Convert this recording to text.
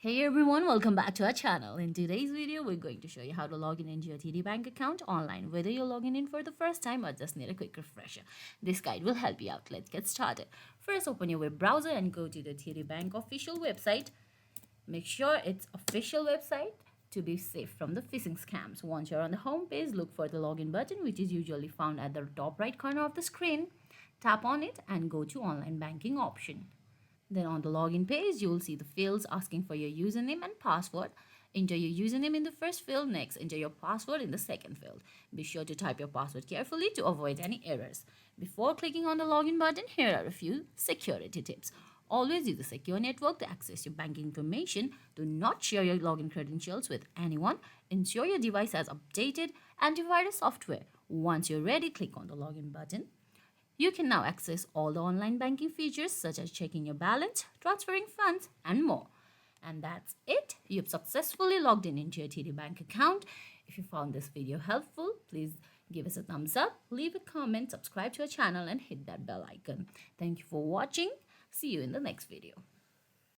Hey everyone, welcome back to our channel. In today's video, we're going to show you how to log in into your TD Bank account online, whether you're logging in for the first time or just need a quick refresher. This guide will help you out. Let's get started. First, open your web browser and go to the TD Bank official website. Make sure it's official website to be safe from the phishing scams. Once you're on the home page, look for the login button, which is usually found at the top right corner of the screen. Tap on it and go to online banking option. Then on the login page, you will see the fields asking for your username and password. Enter your username in the first field. Next, enter your password in the second field. Be sure to type your password carefully to avoid any errors. Before clicking on the login button, here are a few security tips. Always use a secure network to access your banking information. Do not share your login credentials with anyone. Ensure your device has updated antivirus software. Once you're ready, click on the login button. You can now access all the online banking features such as checking your balance, transferring funds, and more. And that's it. You've successfully logged in into your TD Bank account. If you found this video helpful, please give us a thumbs up, leave a comment, subscribe to our channel, and hit that bell icon. Thank you for watching. See you in the next video.